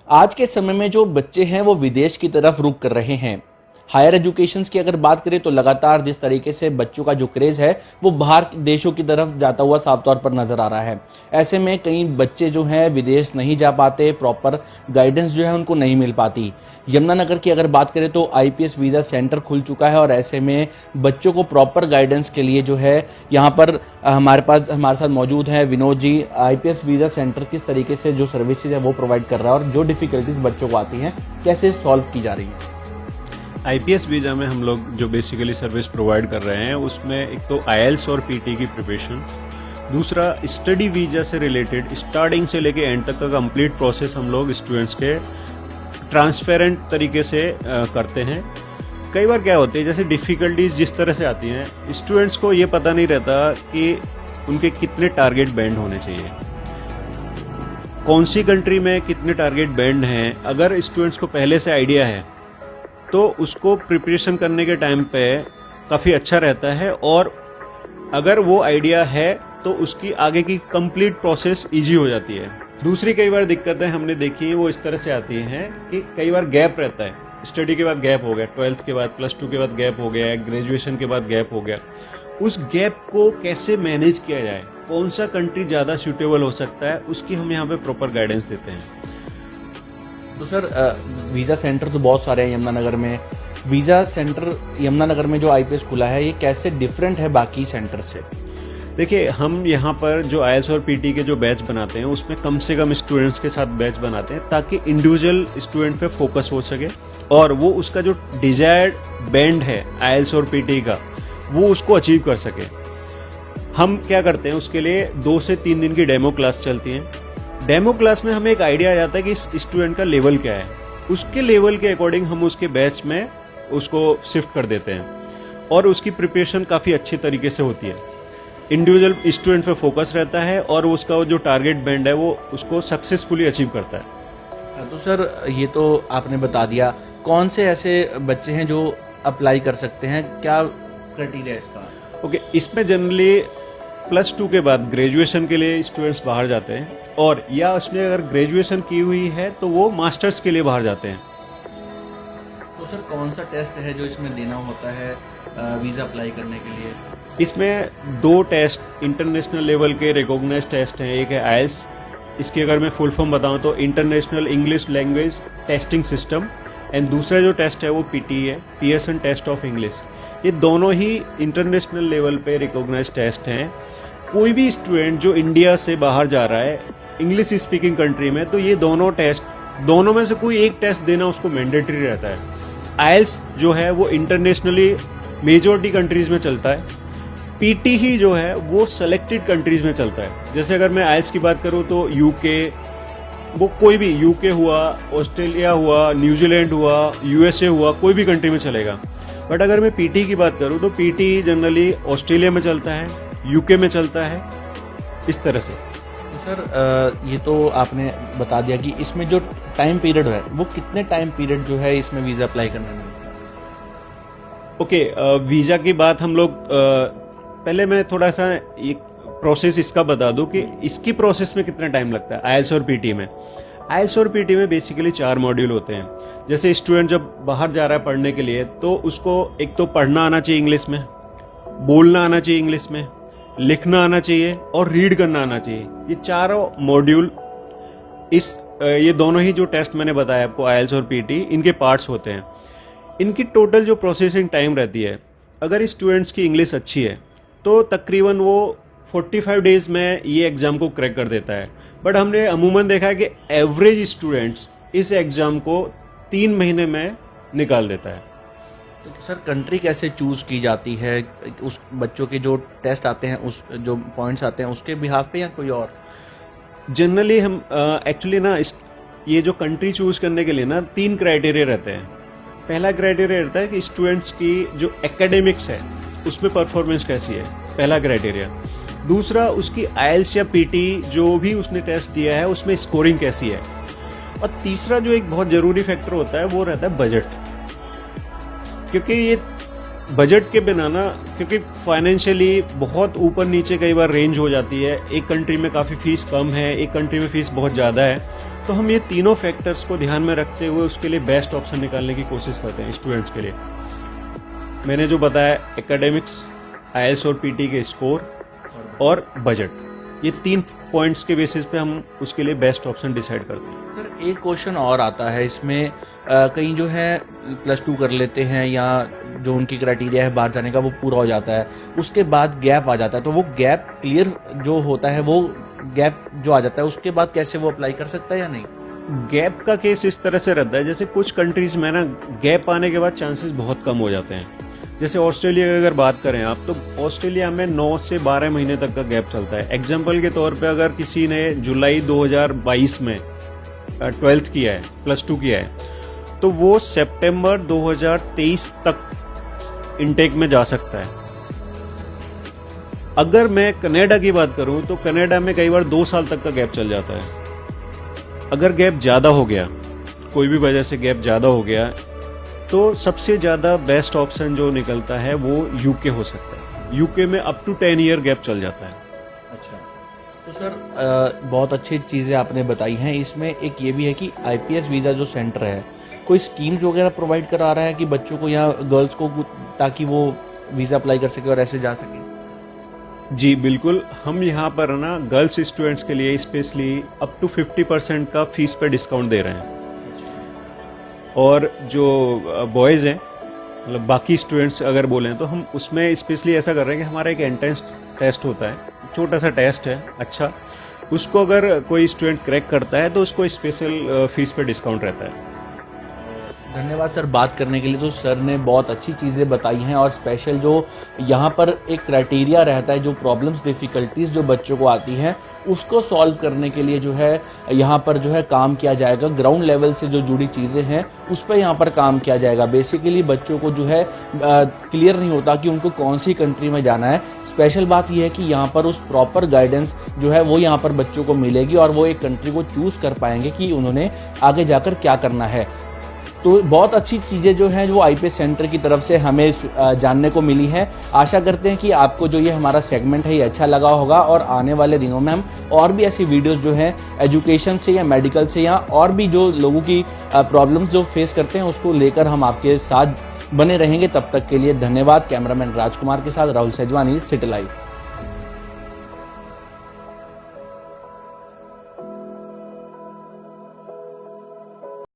आज के समय में जो बच्चे हैं वो विदेश की तरफ रुख कर रहे हैं। हायर एजुकेशन की अगर बात करें तो लगातार जिस तरीके से बच्चों का जो क्रेज़ है वो बाहर देशों की तरफ जाता हुआ साफ तौर पर नज़र आ रहा है। ऐसे में कई बच्चे जो हैं विदेश नहीं जा पाते, प्रॉपर गाइडेंस जो है उनको नहीं मिल पाती। यमुनानगर की अगर बात करें तो आईपीएस वीज़ा सेंटर खुल चुका है और ऐसे में बच्चों को प्रॉपर गाइडेंस के लिए जो है यहाँ पर हमारे साथ मौजूद हैं Vinod ji. IPS visa centre किस तरीके से जो सर्विसेज है वो प्रोवाइड कर रहा है और जो डिफ़िकल्टीज बच्चों को आती हैं कैसे सॉल्व की जा रही है? आईपीएस वीज़ा में हम लोग जो बेसिकली सर्विस प्रोवाइड कर रहे हैं उसमें एक तो आईएलटीएस और पीटी की प्रिपरेशन, दूसरा स्टडी वीज़ा से रिलेटेड स्टार्टिंग से लेके एंड तक का कंप्लीट प्रोसेस हम लोग स्टूडेंट्स के ट्रांसपेरेंट तरीके से करते हैं। कई बार क्या होती है, जैसे डिफ़िकल्टीज जिस तरह से आती हैं, स्टूडेंट्स को ये पता नहीं रहता कि उनके कितने टारगेट बैंड होने चाहिए, कौन सी कंट्री में कितने टारगेट बैंड हैं। अगर स्टूडेंट्स को पहले से आइडिया है तो उसको प्रिपरेशन करने के टाइम पे काफ़ी अच्छा रहता है, और अगर वो आइडिया है तो उसकी आगे की कंप्लीट प्रोसेस इजी हो जाती है। दूसरी कई बार दिक्कतें हमने देखी हैं वो इस तरह से आती हैं कि कई बार गैप रहता है, स्टडी के बाद गैप हो गया, 12th के बाद +2 के बाद गैप हो गया, ग्रेजुएशन के बाद गैप हो गया। उस गैप को कैसे मैनेज किया जाए, कौन सा कंट्री ज़्यादा सूटेबल हो सकता है, उसकी हम यहाँ पे प्रॉपर गाइडेंस देते हैं। तो सर वीज़ा सेंटर तो बहुत सारे हैं यमुनानगर में। वीज़ा सेंटर यमुनानगर में जो आईपीएस खुला है ये कैसे डिफरेंट है बाकी सेंटर से? देखिए, हम यहाँ पर जो आईएलटीएस और पीटी के जो बैच बनाते हैं उसमें कम से कम स्टूडेंट्स के साथ बैच बनाते हैं ताकि इंडिविजुअल स्टूडेंट पे फोकस हो सके और वो उसका जो डिजायर्ड बैंड है आईएलटीएस और पीटी का वो उसको अचीव कर सके। हम क्या करते हैं, उसके लिए 2 से 3 दिन की डेमो क्लास चलती हैं। डेमो क्लास में हमें एक आइडिया आ जाता है कि इस स्टूडेंट का लेवल क्या है, उसके लेवल के अकॉर्डिंग हम उसके बैच में उसको शिफ्ट कर देते हैं और उसकी प्रिपरेशन काफ़ी अच्छी तरीके से होती है। इंडिविजुअल स्टूडेंट पे फोकस रहता है और उसका जो टारगेट बैंड है वो उसको सक्सेसफुली अचीव करता है। तो सर ये तो आपने बता दिया, कौन से ऐसे बच्चे हैं जो अप्लाई कर सकते हैं, क्या क्राइटेरिया है इसका? ओके, इसमें जनरली +2 के बाद ग्रेजुएशन के लिए स्टूडेंट्स बाहर जाते हैं, और या उसमें अगर ग्रेजुएशन की हुई है तो वो मास्टर्स के लिए बाहर जाते हैं। तो सर कौन सा टेस्ट है जो इसमें देना होता है वीज़ा अप्लाई करने के लिए? इसमें 2 टेस्ट इंटरनेशनल लेवल के रिकॉग्नाइज्ड टेस्ट हैं। एक है आईएलटीएस, इसकी अगर मैं फुल फॉर्म बताऊं तो international English language testing system, and दूसरा जो टेस्ट है वो पीटी है, पियर्सन टेस्ट ऑफ इंग्लिश। ये दोनों ही इंटरनेशनल लेवल पे रिकॉग्नाइज्ड टेस्ट हैं। कोई भी स्टूडेंट जो इंडिया से बाहर जा रहा है इंग्लिश स्पीकिंग कंट्री में, तो ये दोनों टेस्ट, दोनों में से कोई एक टेस्ट देना उसको मैंडेटरी रहता है। आईएलटीएस जो है वो इंटरनेशनली मेजॉरिटी कंट्रीज में चलता है, पीटी ही जो है वो सेलेक्टेड कंट्रीज में चलता है। जैसे अगर मैं आईएलटीएस की बात करूँ तो यूके, वो कोई भी, यूके हुआ, ऑस्ट्रेलिया हुआ, न्यूजीलैंड हुआ, यूएसए हुआ, कोई भी कंट्री में चलेगा। बट अगर मैं पीटी की बात करूँ तो पीटी जनरली ऑस्ट्रेलिया में चलता है, यूके में चलता है, इस तरह से। तो सर ये तो आपने बता दिया कि इसमें जो टाइम पीरियड है वो कितने टाइम पीरियड जो है इसमें वीज़ा अप्लाई करने में? ओके, वीज़ा की बात हम लोग पहले मैं थोड़ा सा एक प्रोसेस इसका बता दूं कि इसकी प्रोसेस में कितना टाइम लगता है आईएलटीएस और पीटी में। आईएलटीएस और पीटी में बेसिकली 4 मॉड्यूल होते हैं। जैसे स्टूडेंट जब बाहर जा रहा है पढ़ने के लिए तो उसको एक तो पढ़ना आना चाहिए इंग्लिश में, बोलना आना चाहिए इंग्लिश में, लिखना आना चाहिए और रीड करना आना चाहिए। ये चारों मॉड्यूल ये दोनों ही जो टेस्ट मैंने बताया आपको आईएलटीएस और पीटी, इनके पार्ट्स होते हैं। इनकी टोटल जो प्रोसेसिंग टाइम रहती है, अगर स्टूडेंट्स की इंग्लिश अच्छी है तो तकरीबन वो 45 डेज में ये एग्ज़ाम को क्रैक कर देता है। बट हमने अमूमन देखा है कि एवरेज स्टूडेंट्स इस एग्ज़ाम को 3 महीने में निकाल देता है। तो सर कंट्री कैसे चूज़ की जाती है? उस बच्चों के जो टेस्ट आते हैं, उस जो पॉइंट्स आते हैं उसके बिहाफ पे या कोई और? जनरली हम एक्चुअली ना ये जो कंट्री चूज़ करने के लिए ना 3 क्राइटेरिया रहते हैं। पहला क्राइटेरिया रहता है कि स्टूडेंट्स की जो एकेडमिक्स है उसमें परफॉर्मेंस कैसी है, पहला क्राइटेरिया। दूसरा, उसकी आईएलटीएस या पीटी जो भी उसने टेस्ट दिया है उसमें स्कोरिंग कैसी है। और तीसरा जो एक बहुत ज़रूरी फैक्टर होता है वो रहता है बजट, क्योंकि ये बजट के बिना ना, क्योंकि फाइनेंशियली बहुत ऊपर नीचे कई बार रेंज हो जाती है। एक कंट्री में काफ़ी फीस कम है, एक कंट्री में फीस बहुत ज़्यादा है, तो हम ये तीनों फैक्टर्स को ध्यान में रखते हुए उसके लिए बेस्ट ऑप्शन निकालने की कोशिश करते हैं स्टूडेंट्स के लिए। मैंने जो बताया एकेडमिक्स, आईएलटीएस और पीटी के स्कोर और बजट, ये 3 पॉइंट्स के बेसिस पे हम उसके लिए बेस्ट ऑप्शन डिसाइड करते हैं। सर एक क्वेश्चन और आता है इसमें, कहीं जो है +2 कर लेते हैं या जो उनकी क्राइटेरिया है बाहर जाने का वो पूरा हो जाता है, उसके बाद गैप आ जाता है, तो वो गैप क्लियर जो होता है, वो गैप जो आ जाता है उसके बाद कैसे वो अप्लाई कर सकता है या नहीं? गैप का केस इस तरह से रहता है, जैसे कुछ कंट्रीज में ना गैप आने के बाद चांसेस बहुत कम हो जाते हैं। जैसे ऑस्ट्रेलिया की अगर बात करें आप, तो ऑस्ट्रेलिया में 9 से 12 महीने तक का गैप चलता है। एग्जाम्पल के तौर पे अगर किसी ने जुलाई 2022 में 12th किया है, +2 किया है, तो वो सितंबर 2023 तक इनटेक में जा सकता है। अगर मैं कनाडा की बात करूं तो कनाडा में कई बार 2 साल तक का गैप चल जाता है। अगर गैप ज़्यादा हो गया, कोई भी वजह से गैप ज़्यादा हो गया, तो सबसे ज़्यादा बेस्ट ऑप्शन जो निकलता है वो यूके हो सकता है। यूके में अप टू 10 ईयर गैप चल जाता है। अच्छा, तो सर बहुत अच्छी चीज़ें आपने बताई हैं। इसमें एक ये भी है कि आईपीएस वीज़ा जो सेंटर है, कोई स्कीम्स वगैरह प्रोवाइड करा रहा है कि बच्चों को या गर्ल्स को, ताकि वो वीज़ा अप्लाई कर सके और ऐसे जा सके? जी बिल्कुल, हम यहाँ पर ना गर्ल्स स्टूडेंट्स के लिए स्पेशली अप टू 50% का फीस पे डिस्काउंट दे रहे हैं। और जो बॉयज़ हैं, मतलब बाकी स्टूडेंट्स अगर बोलें, तो हम उसमें स्पेशली ऐसा कर रहे हैं कि हमारा एक एंट्रेंस टेस्ट होता है, छोटा सा टेस्ट है, अच्छा, उसको अगर कोई स्टूडेंट क्रैक करता है तो उसको स्पेशल फीस पे डिस्काउंट रहता है। धन्यवाद सर बात करने के लिए। तो सर ने बहुत अच्छी चीज़ें बताई हैं, और स्पेशल जो यहाँ पर एक क्राइटेरिया रहता है, जो प्रॉब्लम्स डिफ़िकल्टीज़ जो बच्चों को आती हैं उसको सॉल्व करने के लिए जो है यहाँ पर जो है काम किया जाएगा। ग्राउंड लेवल से जो जुड़ी चीज़ें हैं उस पर यहाँ पर काम किया जाएगा। बेसिकली बच्चों को जो है क्लियर नहीं होता कि उनको कौन सी कंट्री में जाना है। स्पेशल बात यह है कि यहाँ पर उस प्रॉपर गाइडेंस जो है वो यहाँ पर बच्चों को मिलेगी, और वो एक कंट्री को चूज़ कर पाएंगे कि उन्होंने आगे जाकर क्या करना है। तो बहुत अच्छी चीज़ें जो हैं वो आईपीएस सेंटर की तरफ से हमें जानने को मिली हैं। आशा करते हैं कि आपको जो ये हमारा सेगमेंट है ये अच्छा लगा होगा, और आने वाले दिनों में हम और भी ऐसी वीडियोस जो हैं एजुकेशन से या मेडिकल से या और भी जो लोगों की प्रॉब्लम्स जो फेस करते हैं उसको लेकर हम आपके साथ बने रहेंगे। तब तक के लिए धन्यवाद। कैमरामैन राजकुमार के साथ राहुल सेजवानी, सिटी लाइव।